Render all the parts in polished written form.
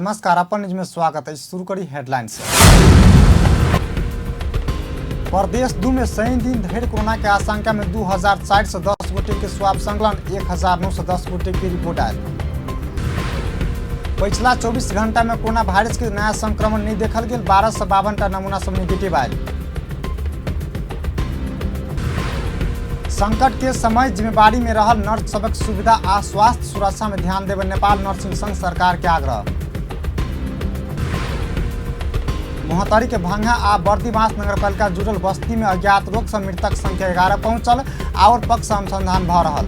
नमस्कार, अपन न्यूज में स्वागत है। शुरू करी हेडलाइंस। प्रदेश 2 में शनि दिन धरि कोरोना के आशंका में 2410 गोटे के स्वाब संकलन, 1910 गोटे की रिपोर्ट आयल। पिछला 24 घंटा में कोरोना वायरस के नया संक्रमण नहीं देखल गेल, 1252 नमूना सब निगेटिव आयल। संकट के समय जिम्मेवारी में रहल नर्स सबक सुविधा आ स्वास्थ्य सुरक्षा में ध्यान देवे नेपाल नर्सिंग संघ सरकार के आग्रह। मोहतरी के भंगा आ बर्दीवास नगरपालिका जुड़ल बस्ती में अज्ञात रोग से मृतक संख्या 11 पहुंचल, और पक्ष अनुसंधान भ रहल।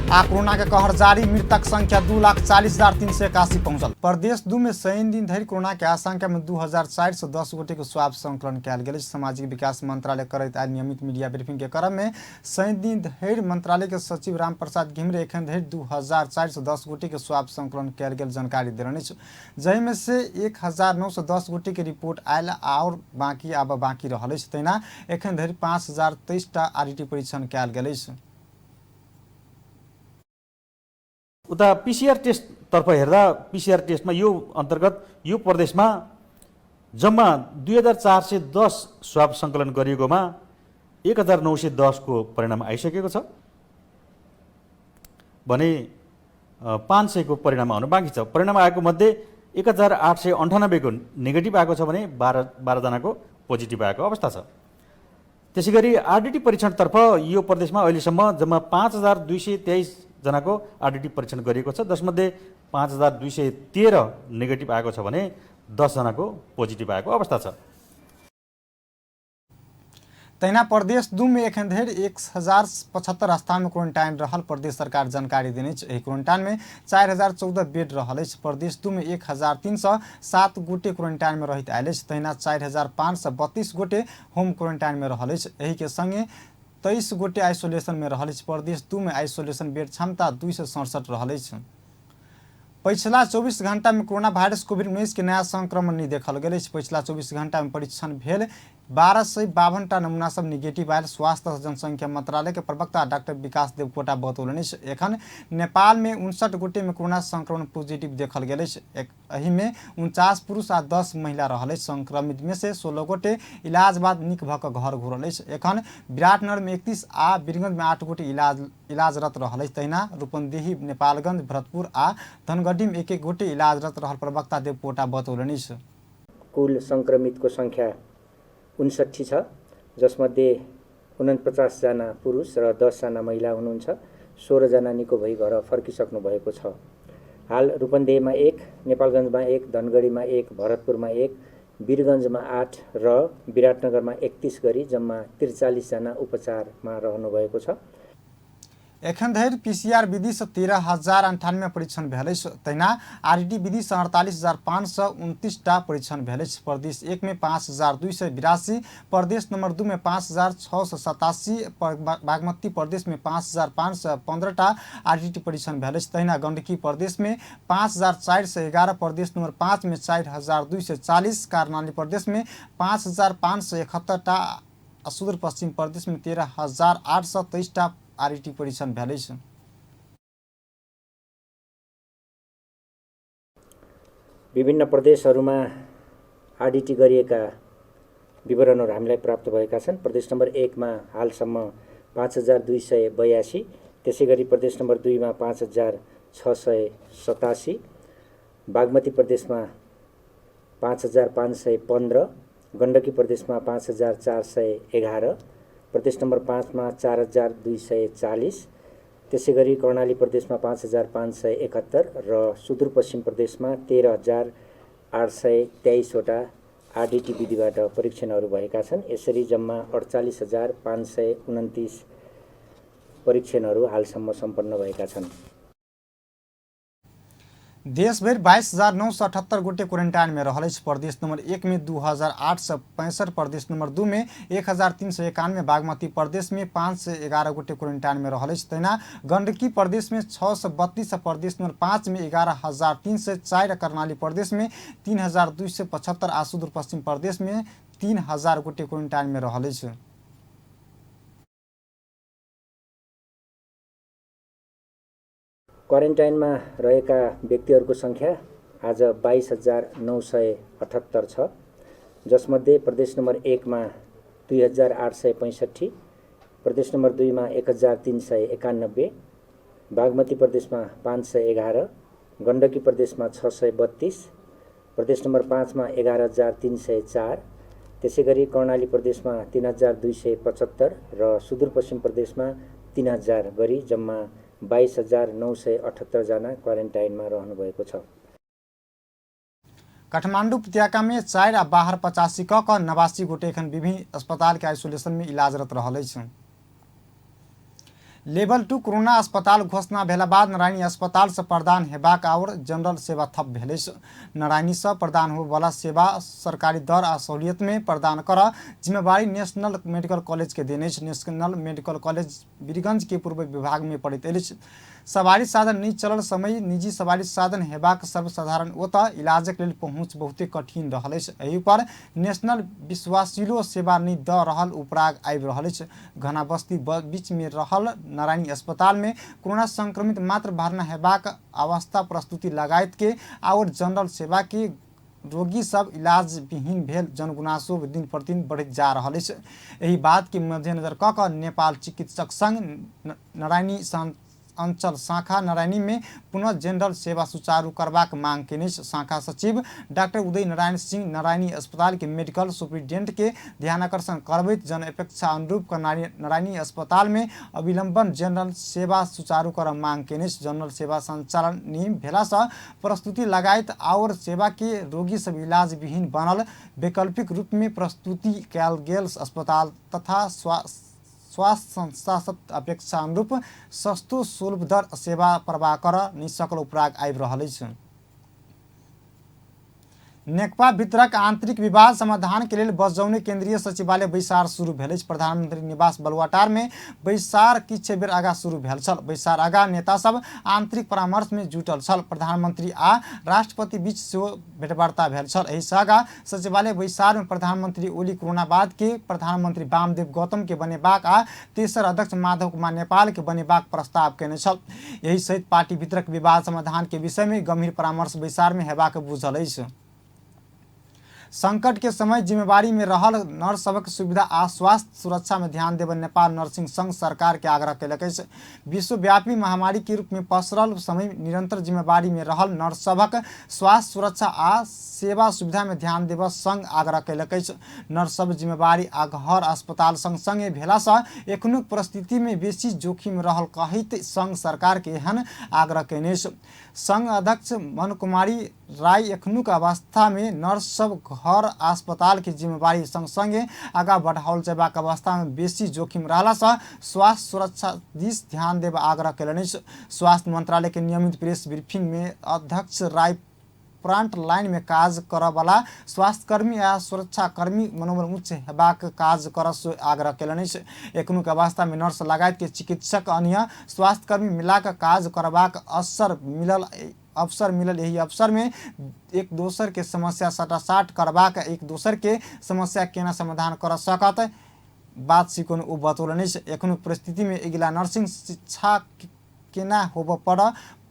आ कोरोना के कहर जारी, मृतक संख्या 2,40,381 पहुंचल। प्रदेश 2 में शनि दिन धरि कोरोना के आशंका में 2410 गोटे के स्वाब संकलन कयल गेल। सामाजिक विकास मंत्रालय करैत आयल नियमित मीडिया ब्रीफिंग के क्रम में शनि दिन धरि मंत्रालय के सचिव राम प्रसाद घिमिरे एखन धरि 2410 गोटे के स्वाब संकलन कयल गेल जानकारी देलनि, जहि में से 1910 गोटे के रिपोर्ट आयल और बाकी रहल। तहिना एखन धरि 5023 टा आरटी परीक्षण कयल गेल। उता पीसीआर टेस्ट तर्फ हेर्दा पीसीआर टेस्टमा यो अन्तर्गत यो प्रदेशमा जम्मा 2410 स्वाब सङ्कलन गरिएकोमा 1910 को परिणाम आइसकेको छ भने 500 को परिणाम आउन बाँकी छ। परिणाम आएको मध्ये 1898 को नेगेटिभ आएको छ भने 12 जनाको पोजिटिभ आएको अवस्था छ। त्यसैगरी आरडीटी परीक्षणतर्फ यो प्रदेशमा अहिलेसम्म जम्मा 5223 जनाको आरडीटी परीक्षण गरिएको छ, जसमध्ये 5213 नेगेटिभ आएको छ भने 10 जनाको पोजिटिभ आएको अवस्था छ। तहिना प्रदेश 2 में एखन धरि 1075 स्थान में क्वारंटाइन रहल प्रदेश सरकार जानकारी देने। एहि क्वारंटाइन में 4014 बेड रहल। प्रदेश 2 में 1307 गोटे क्वारंटाइन में रहित आयल। तहिना 4532 गोटे होम क्वारंटाइन में रहल। एहि के संगे 23 गोटे आइसोलेशन में रहल। प्रदेश 2 में आइसोलेशन बेड क्षमता 267 रहल। पिछला 24 घंटा में कोरोना वायरस कोविड-19 के नया संक्रमण नहीं देखल गेल। पिछला 24 घंटा में परीक्षण भेल 1252 टा नमूना सब निगेटिव आयल। स्वास्थ्य और जनसंख्या मंत्रालय के प्रवक्ता डॉक्टर विकास देवकोटा बतौलनि, एखन नेपाल में 59 गोटे में कोरोना संक्रमण पॉजिटिव देखल गेल। एहि में 49 पुरुष आ 10 महिला रहल। संक्रमित में से 16 गोटे इलाज बाद निक भ क घर घुरल। एखन विराटनगर में 31 आ वीरगंज में 8 गोटे इलाजरत रहल। तहिना रूपन्देही, नेपालगंज, भरतपुर आ धनगढ़ी में 1-1 गोटे इलाजरत रहल प्रवक्ता देवकोटा बतौलनि। कुल संक्रमितको संख्या 59 छ, जसमध्ये 49 जना पुरुष र 10 जना महिला हुनुहुन्छ। 16 जना निको भई घर फर्किसक्नु भएको छ। हाल रूपन्देहीमा 1, नेपालगञ्जमा 1, धनगढीमा 1, भरतपुरमा 1, वीरगञ्जमा 8 र विराटनगरमा 31 गरी जम्मा 43 जना उपचारमा रहनु भएको छ। एखन धरि पीसीआर विधि से 13,098 परीक्षण भेल। तहिना आरटी विधि से 48,529 टा परीक्षण भेल। प्रदेश 1 में 5,282, प्रदेश नंबर 2 में 5,687, बागमती प्रदेश में 5,515 टा आरटी परीक्षण भेल। तहिना गंडकी प्रदेश में 5,411, प्रदेश नंबर 5 में 4,240, कर्णाली प्रदेश में 5,571 टा, सुदूर पश्चिम प्रदेश में 13,823 टा आरटी परीक्षण भेल। विभिन्न प्रदेशहरूमा आरडीटी गरिएका विवरणहरू हामीलाई प्राप्त भएका छन्। प्रदेश नम्बर 1 मा हालसम्म 5282, त्यसैगरी प्रदेश नम्बर 2 मा 5687, बागमती प्रदेशमा 5515, गण्डकी प्रदेशमा 5411, प्रदेश नम्बर 5 मा 4240, त्यसैगरी कर्णाली प्रदेशमा 5571 र सुदूरपश्चिम प्रदेशमा 13,823 वटा आरडीटी विधिबाट परीक्षणहरू भएका छन्। यसरी जम्मा 48,529 परीक्षणहरू हालसम्म सम्पन्न भएका छन्। देशभर 22,978 गोटे क्वारंटाइन में रहल। प्रदेश नंबर 1 में 2,865, प्रदेश नंबर 2 में 1,391, बागमती प्रदेश में 511 गोटे क्वारंटाइन में रहल। तहिना गंडकी प्रदेश में 632, प्रदेश नंबर 5 में 11,304, कर्णाली प्रदेश में 3,275 आ सुदूर पश्चिम प्रदेश में 3,000 गोटे क्वारंटाइन में रहल। क्वारेन्टाइनमा रहेका व्यक्तिहरूको संख्या आज 22,978 छ, जसमध्ये प्रदेश नम्बर 1 मा 2,865, प्रदेश नम्बर 2 मा 1,391, बागमती प्रदेशमा 511, गण्डकी प्रदेशमा 632, प्रदेश नम्बर 5 मा 11,304, त्यसैगरी कर्णाली प्रदेशमा 3,275 र सुदूरपश्चिम प्रदेशमा 3,000 गरी जम्मा 22,978 जना क्वारेन्टाइनमा रहनुभएको छ। काठमाडौँ उपत्यका में 4 आ बाहर 85 क 89 गोटे एखन विभिन्न अस्पताल के आइसोलेशन में इलाजरत रहल अछि। लेवल 2 कोरोना अस्पताल घोषणा भेला बाद नारायणी अस्पताल से प्रदान हेबाक और जनरल सेवा थप भेल। नारायणी से प्रदान होबला सेवा सरकारी दर आ सहूलियत में प्रदान कर जिम्मेवारी नेशनल मेडिकल कॉलेज के देने। नेशनल मेडिकल कॉलेज वीरगंज के पूर्व विभाग में पड़ैत अछि। सवारी साधन नहीं चलल समय निजी सवारी साधन हेबाक सर्वसाधारण ओतऽ इलाजक लेल पहुँच बहुते कठिन रहल अछि। एहि पर नेशनल विश्वासिलो सेवा नहीं द रहल उपराग आबि रहल अछि। घना बस्ती बीच में रहल नारायणी अस्पताल में कोरोना संक्रमित मात्र भरना हेबाक अवस्था प्रस्तुति लगायत के और जनरल सेवा के रोगी सब इलाज विहीन भेल जनगुनासो दिन प्रतिदिन बढ़त जा रहल अछि। एहि बात के मद्देनजर क नेपाल चिकित्सक संघ नारायणी अंचल शाखा नारायणी में पुनः जनरल सेवा सुचारू करबाक मांग केने। शाखा सचिव डॉक्टर उदय नारायण सिंह नारायणी अस्पताल के मेडिकल सुपरिटेंडेंट के ध्यानाकर्षण करबैत जन अपेक्षा अनुरूप नारायणी अस्पताल में अविलंबन जनरल सेवा सुचारू कर मांग केने। जनरल सेवा संचालन नहीं भेला से प्रस्तुति लगायत और सेवा के रोगी सब इलाज विहीन बनल। वैकल्पिक रूप में प्रस्तुति कयल गेल अस्पताल तथा स्वास्थ्य संस्था सब अपेक्षा अनुरूप सस्तो सुलभ दर सेवा प्रवाह कर नहीं सकल उपराग आबि रहल अछि। नेकपा भीतरक आंतरिक विवाद समाधान के लिए बजौने केंद्रीय सचिवालय बैसार शुरू भेल। प्रधानमंत्री निवास बलुआटार में बैसार किछ बेर आगा शुरू भेल छल। बैसार आगा नेता सब आंतरिक परामर्श में जुटल छल। प्रधानमंत्री आ राष्ट्रपति बीच सेहो भेंटवार्ता भेल छल। एहि से आगा सचिवालय बैसार में प्रधानमंत्री ओली कोरोना बाद के प्रधानमंत्री वामदेव गौतम के बनेबाक आ तेसर अध्यक्ष माधव कुमार नेपाल के बनेबाक प्रस्ताव केने छल। यही सहित पार्टी भीतरक विवाद समाधान के विषय में गंभीर परामर्श बैसार में हेबाक बुझल अछि। संकट के समय जिम्मेवारी में रहल नर्स सबक सुविधा आ स्वास्थ्य सुरक्षा में ध्यान देव नेपाल नर्सिंग संघ सरकार के आग्रह कयलक अछि। विश्वव्यापी महामारी के रूप में पसरल समय निरंतर जिम्मेवारी में रहल नर्स सबक स्वास्थ्य सुरक्षा आ सेवा सुविधा में ध्यान देव संघ आग्रह कयलक अछि। नर्स सब जिम्मेवारी आ घर अस्पताल संग संगे भेला से एखनुक परिस्थिति में बेसी जोखिम रहल कहित संघ सरकार के एहन आग्रह कयने। संघ अध्यक्ष मन कुमारी राय एखनुक अवस्था में नर्स सब घर अस्पताल की जिम्मेवारी संग संगे आगा बढ़ाओल जयबाक अवस्था में बेसी जोखिम रहला से स्वास्थ्य सुरक्षा दिस ध्यान देव आग्रह कयलनि। स्वास्थ्य मंत्रालय के नियमित प्रेस ब्रीफिंग में अध्यक्ष राय फ्रंट लाइन में काज करवला स्वास्थ्यकर्मी आ सुरक्षाकर्मी मनोबल उच्च हेबाक काज करस आग्रह कयलनि। एखनुक अवस्था में नर्स लगायत के चिकित्सक अन्य स्वास्थ्यकर्मी मिलाक काज करबाक अवसर मिलल। यही अवसर में एक दोसर के समस्या सटासाट करबाक एक दोसर के समस्या केना समाधान कर सकत बात सिकोन ओ बतौलनि। एखनुक परिस्थिति में अगिला नर्सिंग शिक्षा केना होब पड़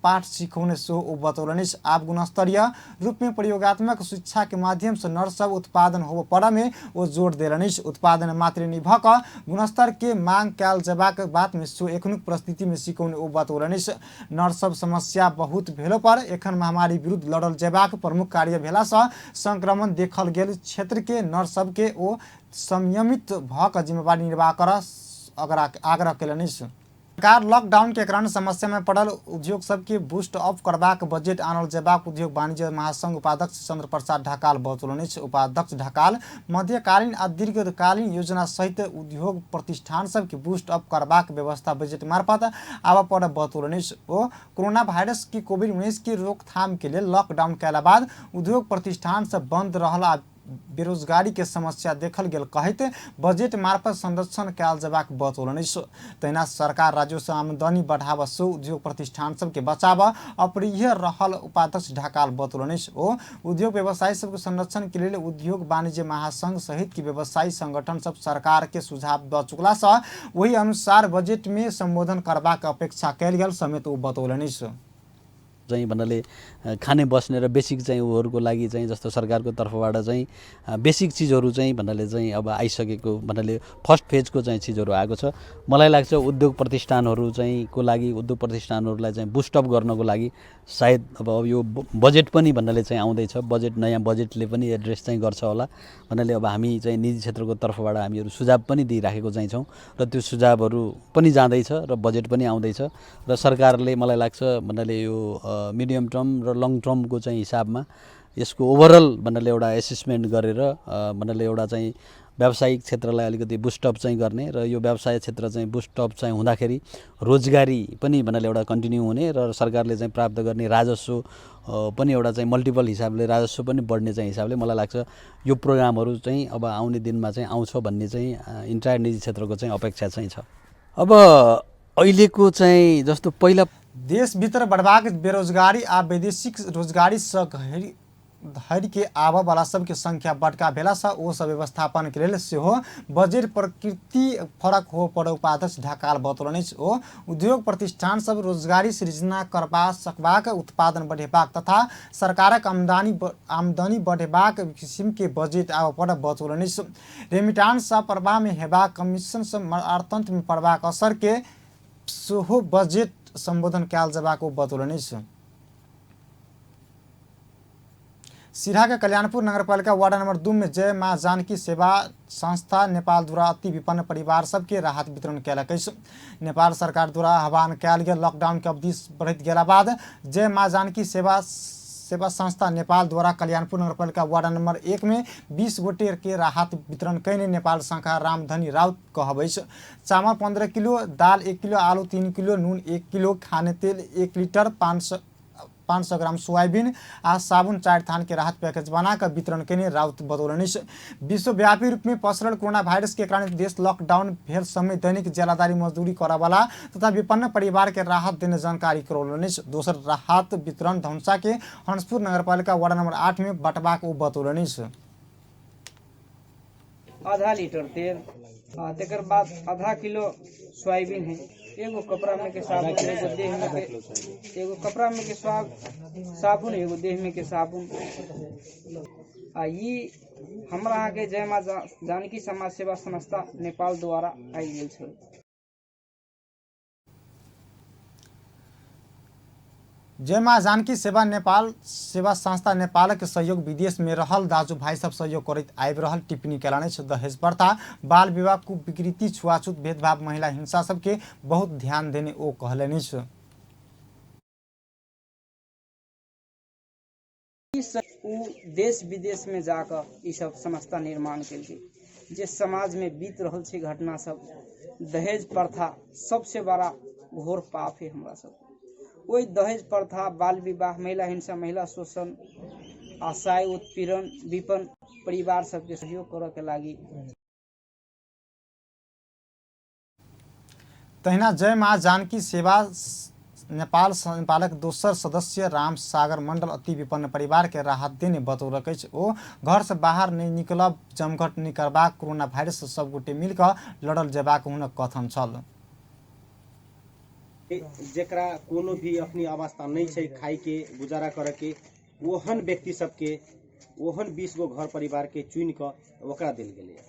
पाठ सिखौने सो ओ बतौलनि। आप गुणस्तरीय रूप में प्रयोगात्मक शिक्षा के माध्यम से नर्स सब उत्पादन होब पड़ में वो जोर देलनि। उत्पादन मात्र निर्भर गुणस्तर के मांग कयल जयबाक बात में सो एखनुक परिस्थिति में सिखौने ओ बतौलनि। नर्स सब समस्या बहुत भेलो पर एखन महामारी विरुद्ध लड़ल जयबाक प्रमुख कार्य भेला से संक्रमण देखल गेल क्षेत्र के नर्स सब के ओ संयमित भ जिम्मेवारी निर्वाह कर आग्रह कयलनि। सरकार लॉकडाउन के कारण समस्या में पड़ल उद्योग सबके बूस्ट अप करबाक बजट आनल जयबाक उद्योग वाणिज्य महासंघ उपाध्यक्ष चंद्र प्रसाद ढकाल बतौलनि। उपाध्यक्ष ढकाल मध्यकालीन आ दीर्घकालीन योजना सहित उद्योग प्रतिष्ठान सबके बूस्ट अप करबाक व्यवस्था बजट मार्फत आब पड़ बतौलनि। ओ कोरोना वायरस की कोविड-19 की रोकथाम के लिए लॉकडाउन कैला बाद उद्योग प्रतिष्ठान सब बंद रहल बेरोजगारी के समस्या देखल गेल कहित बजट मार्फत संरक्षण कयल जयबाक बतौलनि। तहिना सरकार राजस्व आमदनी बढ़ाव सो उद्योग प्रतिष्ठान सबके बचाव अप्रिय रहल उपाध्यक्ष ढकाल बतौलनि। ओ उद्योग व्यवसायी सबके संरक्षण के लिए उद्योग वाणिज्य महासंघ सहित की व्यवसायी संगठन सब सरकार के सुझाव द चुकला से वही अनुसार बजट में संबोधन करबाक अपेक्षा कयल गेल समेत ओ बतौलनि। चाहिँ भन्नाले खाने बस्ने र बेसिक चाहिँ उहरूको लागि चाहिँ जस्तो सरकारको तर्फबाट चाहिँ बेसिक चिजहरू चाहिँ भन्नाले चाहिँ अब आइसकेको भन्नाले फर्स्ट फेजको चाहिँ चिजहरू आएको छ। मलाई लाग्छ उद्योग प्रतिष्ठानहरू चाहिँ को लागि उद्योग प्रतिष्ठानहरूलाई चाहिँ बुस्टअप गर्नको लागि सायद अब यो बजेट पनि भन्नाले चाहिँ आउँदैछ। बजेट नयाँ बजेटले पनि एड्रेस चाहिँ गर्छ होला भन्नाले अब हामी चाहिँ निजी क्षेत्रको तर्फबाट हामीहरू सुझाव पनि दिइराखेको चाहिँ छौँ र त्यो सुझावहरू पनि जाँदैछ र बजेट पनि आउँदैछ र सरकारले मलाई लाग्छ भन्नाले यो मिडियम टर्म र लङ टर्मको चाहिँ हिसाबमा यसको ओभरअल भन्नाले एउटा एसेसमेन्ट गरेर भन्नाले एउटा चाहिँ व्यावसायिक क्षेत्रलाई अलिकति बुस्टअप चाहिँ गर्ने र यो व्यवसाय क्षेत्र चाहिँ बुस्टअप चाहिँ हुँदाखेरि रोजगारी पनि भन्नाले एउटा कन्टिन्यू हुने र सरकारले चाहिँ प्राप्त गर्ने राजस्व पनि एउटा चाहिँ मल्टिपल हिसाबले राजस्व पनि बढ्ने चाहिँ हिसाबले मलाई लाग्छ यो प्रोग्रामहरू चाहिँ अब आउने दिनमा चाहिँ आउँछ भन्ने चाहिँ इन्टायर निजी क्षेत्रको चाहिँ अपेक्षा चाहिँ छ। अब अहिलेको चाहिँ जस्तो पहिला देशभित्र बढ़बाक बेरोजगारी आ वैदेशिक रोजगारी सँ धरि के आबऽ वाला सबके संख्या बड़का भेला सँ ओ सब व्यवस्थापन के लेल सेहो बजेट प्रकृति फरक हो पर उपाध्यक्ष ढकाल बतौलनि। ओ उद्योग प्रतिष्ठान सब रोजगारी सृजना करबा सकबाक उत्पादन बढ़ेबाक तथा सरकारक आमदनी बढ़ेबाक किसिम के बजेट आबऽ पर बतौलनि। रेमिटांस सँ प्रवाह में हेबाक कमीशन सँ अर्थतंत्र में पड़बाक असर के सेहो बजेट संबोधन कयल जबाक बतौलनि। सिराहा के कल्याणपुर नगरपालिका वार्ड नंबर 2 में जय मां जानकी सेवा संस्था नेपाल द्वारा अति विपन्न परिवार सबके राहत वितरण कयलक। नेपाल सरकार द्वारा आह्वान कयल गेल लॉकडाउन के अवधि बढ़त गेला बाद जय मां जानकी सेवा संस्था नेपाल द्वारा कल्याणपुर नगरपालिका वार्ड नंबर 1 में 20 गोटे के राहत वितरण कैने नेपाल शाखा रामधनी राउत कहबै। चावल 15 किलो, दाल 1 किलो, आलू 3 किलो, नून 1 किलो, खाने तेल 1 लीटर, 500 ग्राम सोयाबीन आ साबुन 4 थान के राहत पैकेज बनाकर वितरण कैने राउत बतौलनि। विश्वव्यापी रूप में पसरल कोरोना वायरस के कारण देश लॉकडाउन भेल समय दैनिक जेलादारी मजदूरी करवाला तथा विपन्न परिवार के राहत देने जानकारी करौलनि। दोसर राहत वितरण धनुषा के हंसपुर नगरपालिका वार्ड नंबर 8 में बटबाक ओ बतौलनि। आधा लीटर तेल, तेकर बाद आधा किलो सोयाबीन है, एगो कपड़ा में के साबुन, एगो देह में के एगो कपड़ा में के साबुन, एगो देह में के साबुन। ई हमरा यहाँ के जय मां जानकी समाज सेवा संस्था नेपाल द्वारा आयल गेल छै। जय मां जानकी सेवा नेपाल सेवा संस्था नेपाल के सहयोग विदेश में रहल दाजू भाई सब सहयोग करैत आबि रहल टिप्पणी कयलनि। दहेज प्रथा, बाल विवाह, कुविकृति, छुआछूत, भेदभाव, महिला हिंसा सबके बहुत ध्यान देने ओ कहलनि। देश विदेश में जाकर ई सब संस्था निर्माण केलकै जे समाज में बीत रहल छै घटना सब। दहेज प्रथा सबसे बड़ा घोर पाप है हमरा सब। ओहि दहेज प्रथा, बाल विवाह, महिला हिंसा, महिला शोषण, आशाय उत्पीड़न, विपन्न परिवार सबके सहयोग करऽ के लागी तहिना जय मां जानकी सेवा नेपालक दोसर सदस्य राम सागर मंडल अति विपन्न परिवार के राहत देने बतौलक। ओ घर से बाहर नहीं निकलब, जमघट नहीं करबाक, कोरोना वायरस से सब गोटे मिलकर लड़ल जेबाक हुनक कथन छल। जेकरा कोनो भी अपनी अवस्था नहीं छै खाई के गुजारा करे के, ओहन व्यक्ति सबके ओहन 20 गो घर परिवार के चुन के ओकरा देल गेलै।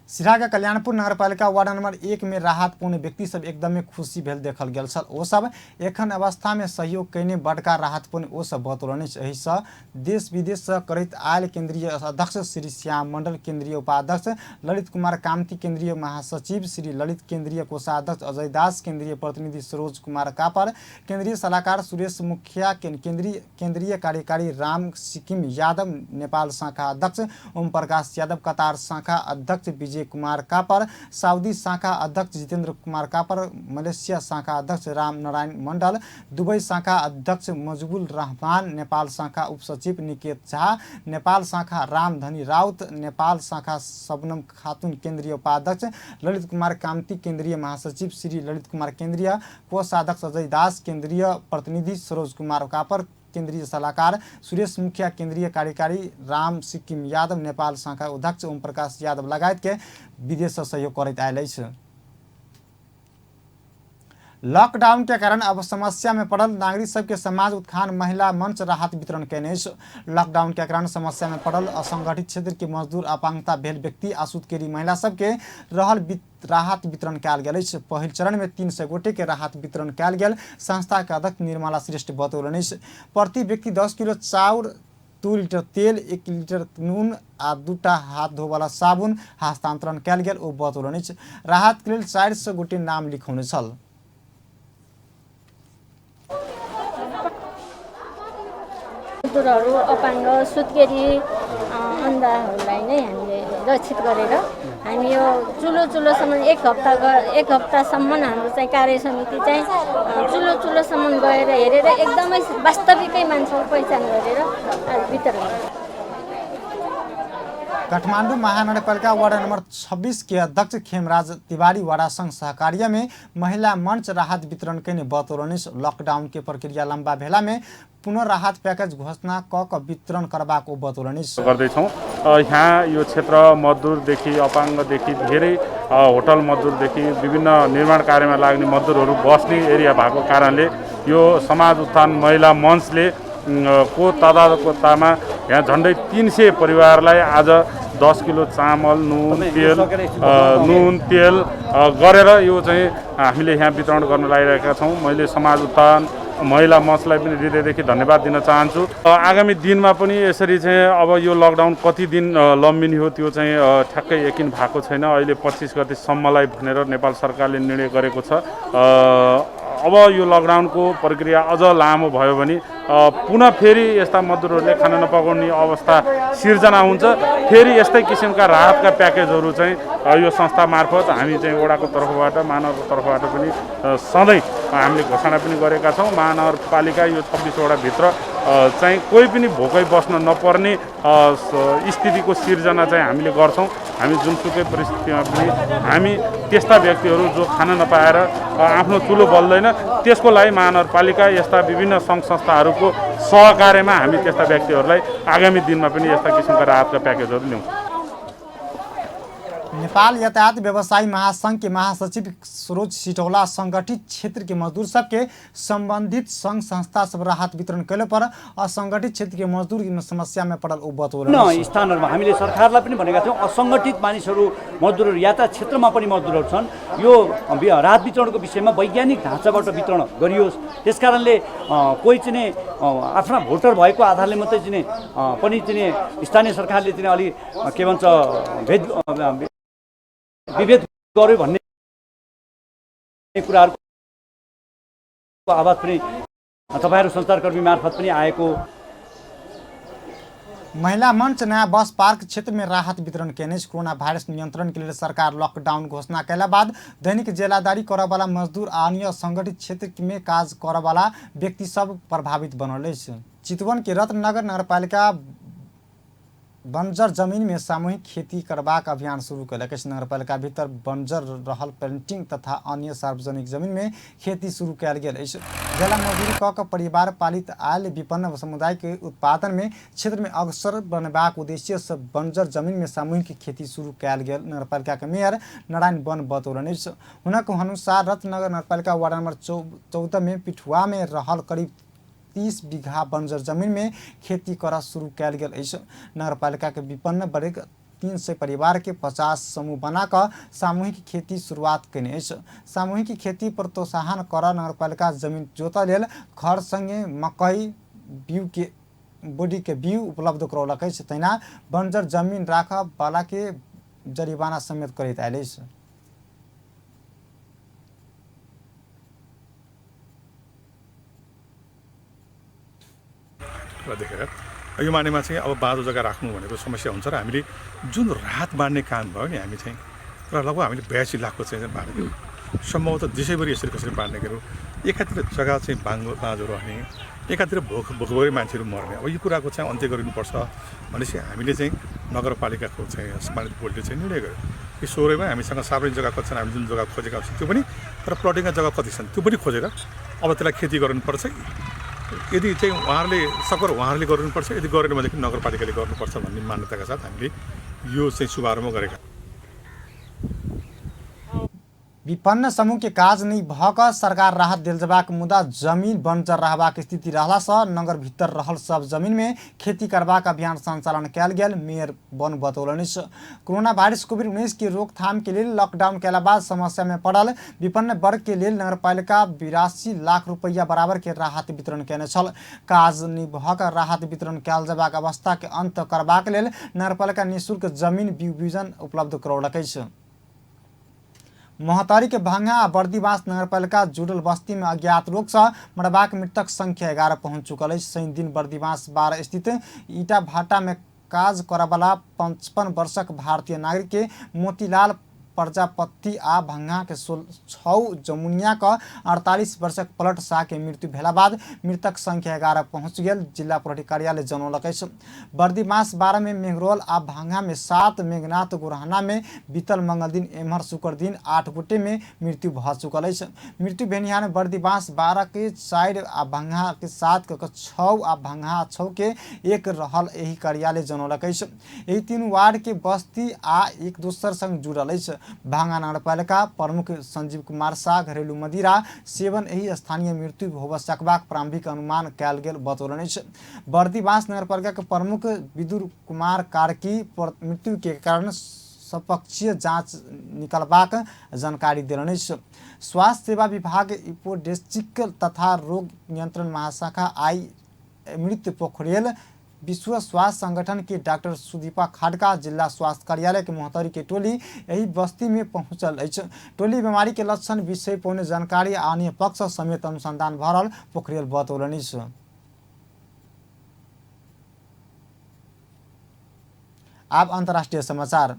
सिराहा के कल्याणपुर नगरपालिका वार्ड नंबर 1 में राहत पूर्ण व्यक्ति सब एकदम खुशी भेल देखल गेल छल। ओ सब एखन अवस्था में सहयोग कैने बड़का राहत पूर्ण ओ सब बतौलनि। एहि सँ देश विदेश से करैत आयल केंद्रीय अध्यक्ष श्री श्याम मंडल, केंद्रीय उपाध्यक्ष ललित कुमार कामती, केंद्रीय महासचिव श्री ललित, केंद्रीय कोषाध्यक्ष अजय दास, केंद्रीय प्रतिनिधि सरोज कुमार कापर, केंद्रीय सलाहकार सुरेश मुखिया, केंद्रीय कार्यकारी राम सिक्किम यादव, नेपाल शाखा अध्यक्ष ओम प्रकाश यादव, कतार शाखा अध्यक्ष विजय कुमार कापर, सऊदी शाखा अध्यक्ष जितेंद्र कुमार कापर, मलेशिया शाखा अध्यक्ष राम नारायण मंडल, दुबई शाखा अध्यक्ष मजबुल रहमान, नेपाल शाखा उपसचिव निकेत झा, नेपाल शाखा रामधनी राउत, नेपाल शाखा सबनम खातून, केंद्रीय उपाध्यक्ष ललित कुमार कामती, केंद्रीय महासचिव श्री ललित कुमार, केंद्रीय कोषाध्यक्ष अजय दास, केंद्रीय प्रतिनिधि सरोज कुमार कापर, केंद्रीय सलाहकार सुरेश मुखिया, केंद्रीय कार्यकारी राम सिक्किम यादव, नेपाल शाखा अध्यक्ष ओम प्रकाश यादव लगायत के विदेश से सहयोग करैत आयल अछि। लॉकडाउन के कारण अब समस्या में पड़ल नागरिक सबके समाज उत्थान महिला मंच राहत वितरण केने अछि। लॉकडाउन के कारण समस्या में पड़ल असंगठित क्षेत्र के मजदूर, अपांगता भेल व्यक्ति आ सुतकेरी महिला सबके राहत वितरण कयल गेल अछि। पहिल चरण में 300 गोटे के राहत वितरण कयल गेल। संस्था के अध्यक्ष निर्मला श्रेष्ठ बतौलनि अछि प्रति व्यक्ति 10 किलो चाउर, 2 लीटर तेल, 1 लीटर नून आ 2टा हाथ धोवाला साबुन हस्तांतरण कयल गेल। ओ बतौलनि अछि राहत के लेल 400 गोटे नाम लिखौने छल। मजदुरहरू, अपाङ्ग, सुत्केरी, अन्धाहरूलाई नै हामीले रक्षित गरेर हामी यो चुलोसम्म एक हप्तासम्म हाम्रो चाहिँ कार्य समिति चाहिँ चुलोसम्म गएर हेरेर एकदमै वास्तविकै मान्छेको पहिचान गरेर वितरण गर्छ। काठमाडौँ महानगरपालिका वार्ड नंबर 26 के अध्यक्ष खेमराज तिवारी वार्ड संघ सहकार्य में महिला मंच राहत वितरण के बतौलनि लॉकडाउन के प्रक्रिया लंबा भेला में पुनः राहत पैकेज घोषणा क वितरण करबाको बतौलनि गर्दैछौँ। यहाँ यो क्षेत्र मजदुरदेखि अपाङ्गदेखि धेरै होटल मजदुरदेखि विभिन्न निर्माण कार्यमा लाग्ने मजदुरहरू बस्ने एरिया भएको कारणले यो समाज उत्थान महिला मञ्चले को तदारकतामा यहाँ झन्डै 300 परिवारलाई आज 10 किलो चामल, नुन तेल गरेर यो चाहिँ हामीले यहाँ वितरण गर्न लागिरहेका छौँ। मैले समाज उत्थान महिला मञ्चलाई पनि हृदयदेखि धन्यवाद दिन चाहन्छु। आगामी दिनमा पनि यसरी चाहिँ अब यो लकडाउन कति दिन लम्बिने हो त्यो चाहिँ ठ्याक्कै यकिन भएको छैन। अहिले 25 गतेसम्मलाई भनेर नेपाल सरकारले निर्णय गरेको छ। अब यो लकडाउनको प्रक्रिया अझ लामो भयो भने पुनः फेरि यस्ता मजदुरहरूले खाना नपकाउने अवस्था सिर्जना हुन्छ। फेरि यस्तै किसिमका राहतका प्याकेजहरू चाहिँ यो संस्था मार्फत हामी चाहिँ वडाको तर्फबाट, महानगरको तर्फबाट पनि सधैँ हामीले घोषणा पनि गरेका छौँ। महानगरपालिका यो 26 वडाभित्र चाहिँ कोही पनि भोकै बस्न नपर्ने स्थितिको सिर्जना चाहिँ हामीले गर्छौँ। हामी जुनसुकै परिस्थितिमा पनि हामी त्यस्ता व्यक्तिहरू जो खाना नपाएर आफ्नो चुलो बल्दैन त्यसको लागि महानगरपालिका यस्ता विभिन्न सङ्घ संस्थाहरूको सहकार्यमा हामी त्यस्ता व्यक्तिहरूलाई आगामी दिनमा पनि यस्ता किसिमका राहतका प्याकेजहरू ल्याउँछौँ। नेपाल यातायात व्यवसायी महासंघ के महासचिव सरोज सिटौला संगठित क्षेत्र के मजदूर सबके संबंधित संघ संस्था सब राहत वितरण कैले पर असंगठित क्षेत्र के मजदूर समस्या में पड़ल विभिन्न स्थानहरूमा हामीले सरकारलाई पनि भनेका थियौँ असंगठित मानिसहरू, मजदुरहरू यातायात क्षेत्रमा पनि मजदुरहरू छन्। यो राहत वितरणको विषयमा वैज्ञानिक ढाँचाबाट वितरण गरियोस्। त्यसकारणले कोही चाहिँ आफ्ना भोटर भएको आधारले मात्रै चाहिँ पनि चाहिँ स्थानीय सरकारले चाहिँ अलि के भन्छ विभेद गर्यो भन्ने कुराहरूको आवाज पनि तपाईहरु सञ्चारकर्मी मार्फत पनि आएको। महिला मंच नया बस पार्क क्षेत्र में राहत वितरण केने कोरोना वायरस नियंत्रण के लिए सरकार लॉकडाउन घोषणा कैला बाद दैनिक जेलादारी करे वाला मजदूर आ अन्य संगठित क्षेत्र में काज करे वाला व्यक्ति सब प्रभावित बनल। चितवन के रत्नगर नगरपालिका बंजर जमीन में सामूहिक खेती करबाक अभियान शुरू कयलक। नगरपालिका भीतर बंजर रहल पेंटिंग तथा अन्य सार्वजनिक जमीन में खेती शुरू कयल गेल। जिला मजदूरी क परिवार पालित आयल विपन्न समुदाय के उत्पादन में क्षेत्र में अग्रसर बनबाक उद्देश्य से बंजर जमीन में सामूहिक खेती शुरू कयल गेल। नगरपालिका के मेयर नारायण वन बतौलनि हुनक अनुसार रत्नगर नगरपालिका वार्ड नंबर 14 में पिठुआ में रहल करीब 30 बीघा बंजर जमीन में खेती करा शुरू कयल गेल। नगरपालिका के विपन्न वर्ग 300 परिवार के 50 समूह बनाकर सामूहिक खेती शुरुआत केने। सामूहिक खेती पर प्रोत्साहन कर नगरपालिका जमीन जोता लेल घर संगे मकई बीउ के बोडी के बीउ उपलब्ध करौलक। तहिना बंजर जमीन राख वाला के जरिवाना समेत करैत आयल। देखेर यो मानेमा चाहिँ अब बाँझो जग्गा राख्नु भनेको समस्या हुन्छ र हामीले जुन राहत बाँड्ने काम भयो नि हामी चाहिँ र लगभग हामीले 82 लाखको चाहिँ बाँडेको सम्भवतः देशैभरि यसरी कसरी बाँड्ने गऱ्यौँ। एकातिर जग्गा चाहिँ बाँझो रहने, एकातिर भोकभरी मान्छेहरू मर्ने। अब यो कुराको चाहिँ अन्त्य गरिनुपर्छ भनेपछि हामीले चाहिँ नगरपालिकाको चाहिँ सम्मानित बोर्डले चाहिँ निर्णय गर्यो कि 16 हामीसँग सार्वजनिक जग्गा कति छन्, हामी जुन जग्गा खोजेका छौँ त्यो पनि तर प्लटिङका जग्गा कति छन् त्यो पनि खोजेर अब त्यसलाई खेती गर्नुपर्छ। यदि चाहिँ उहाँहरूले सकर उहाँहरूले गर्नुपर्छ, यदि गरेन भनेदेखि नगरपालिकाले गर्नुपर्छ भन्ने मान्यताका साथ हामीले यो चाहिँ शुभारम्भ गरेका। विपन्न समूह के काज नहीं भक सरकार राहत दिल जबाक मुदा जमीन बंजर रहबाक स्थिति रहला सँ नगर भीतर रहल सब जमीन में खेती करबाक अभियान संचालन कयल गेल मेयर बन बतौलनि। कोरोना वायरस कोविड-19 के रोकथाम के लिए लॉकडाउन के बाद समस्या में पड़ल विपन्न वर्ग के लिए नगरपालिका 82 लाख रुपया बराबर के राहत वितरण केने छल। काज नहीं भक राहत वितरण कयल जबाक अवस्था के अंत करबाक लेल नगरपालिका निःशुल्क जमीन विभाजन उपलब्ध करौलकै छ। मोहतरी के भांगा आ बर्दीवास नगरपालिका जुड़ल बस्ती में अज्ञात रोग से मरबाक मृतक संख्या 11 पहुंच चुकल है। शनि दिन बर्दीवास 12 स्थित ईटा भाटा में काज करवाला 55 वर्षक भारतीय नागरिक के मोतीलाल प्रजापति आ भंगा के 6 जमुनिया का 48 वर्षक पलट शाह के मृत्यु भेला बाद मृतक संख्या 11 पहुंच गेल जिला प्रहरी कार्यालय जनौलकै छ। बर्दीवास 12 में मेघरोल आ भांगा में 7, मेघनाथ गोरहाना में बीतल मंगल दिन एम्हर शुक्र दिन 8 गोटे में मृत्यु भ चुकल है। मृत्यु भेनिहार में बर्दीवास 12 के 4 आ भंगा के 7 के 6 आ भंगा 6 के 1 रहल एही कार्यालय जनौलकै छ। एही 3 वार्ड के बस्ती आ एक दोसर संग जुड़ल है। भांगा नगरपालिका प्रमुख संजीव कुमार शाह घरेलू मदिरा सेवन यही स्थानीय मृत्यु होब सकबाक प्रारंभिक अनुमान कयल गेल बतौलनि। बर्दीवास नगरपालिका के प्रमुख विदुर कुमार कार्की मृत्यु के कारण सपक्षीय जांच निकलबाक जानकारी देलनि। स्वास्थ्य सेवा विभाग इपो डिस्ट्रिक्ट तथा रोग नियंत्रण महाशाखा आई मृत पोखरेल विश्व स्वास्थ्य संगठन के डॉक्टर सुदीपा खाड़का जिला स्वास्थ्य कार्यालय के मोहतरी के टोली यही बस्ती में पहुंचल अछि। टोली बीमारी के लक्षण विषय पौने जानकारी अन्य पक्ष समेत अनुसंधान भरल पोखरेल बतौलनि। अब अंतर्राष्ट्रीय समाचार।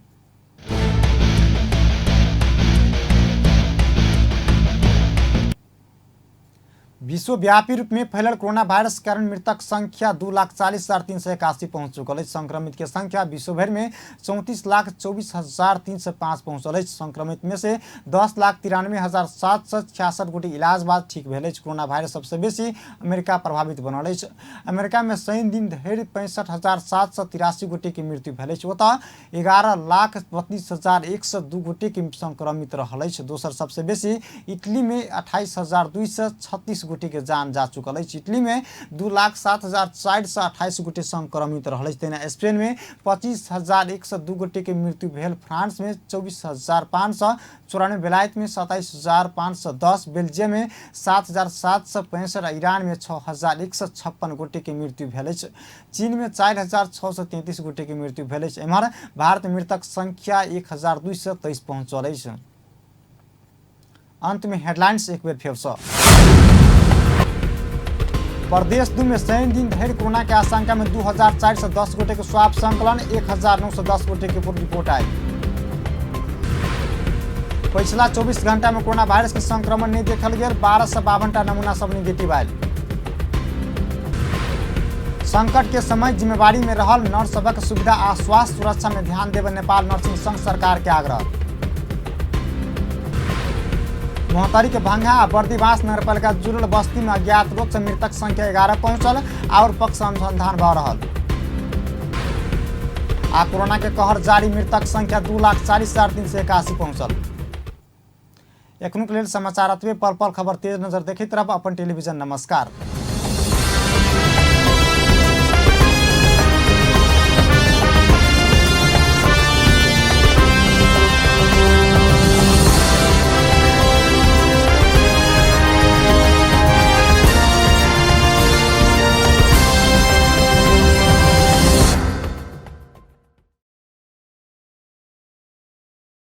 विश्वव्यापी रूप में फैलल कोरोना वायरस के कारण मृतक संख्या 2,40,381 पहुंच चुकल है। संक्रमित के संख्या विश्व भर में 34,24,305 पहुंचल है। संक्रमित में से 10,93,766 गोटे इलाज बाद ठीक भेल। कोरोना वायरस सबसे बेसी अमेरिका प्रभावित बनल है। अमेरिका में शनि दिन धरि 65,783 गोटे की मृत्यु भेल। ओतः 11,32,102 गोटे की संक्रमित रहल। दोसर सबसे बेसी इटली में 28,236 गोटे के जान जा चुकल है। इटली में 2,07,428 गोटे संक्रमित रहल। तेना स्पेन में 25,102 गोटे के मृत्यु भेल। फ्रांस में 24,594, बेलायत में 27,510, बेल्जियम में 7,765, ईरान में 6,156 गोटे के मृत्यु भेल। चीन में 4,633 गोटे के मृत्यु भेल। एम्हर भारत में मृतक संख्या 1,223 पहुंचल है। अंत में हेडलाइंस एक बेर फेर से। प्रदेश 2 में शनि दिन धरि कोरोना के आशंका में 2,410 गोटे के स्वाब संकलन, 1,910 गोटे के रिपोर्ट आई। पिछला 24 घंटा में कोरोना वायरस के संक्रमण नहीं देखल गया। 1252 नमूना सब निगेटिव आयल। संकट के समय जिम्मेवारी में रहल नर्स सबक सुविधा आ स्वास्थ्य सुरक्षा में ध्यान देवे नेपाल नर्सिंग संघ सरकार के आग्रह। मोहतरी के भांगा आ बर्दीवास नगरपालिका जुड़ल बस्ती में अज्ञात रोग से मृतक संख्या 11 पहुंचल और पक्ष अनुसंधान भ रहल। आ कोरोना के कहर जारी, मृतक संख्या 2,40,381 पहुंचल। एखनुक लेल समाचार अतबे। पल पल खबर तेज नजर देखैत रहब अपन टेलीविजन। नमस्कार।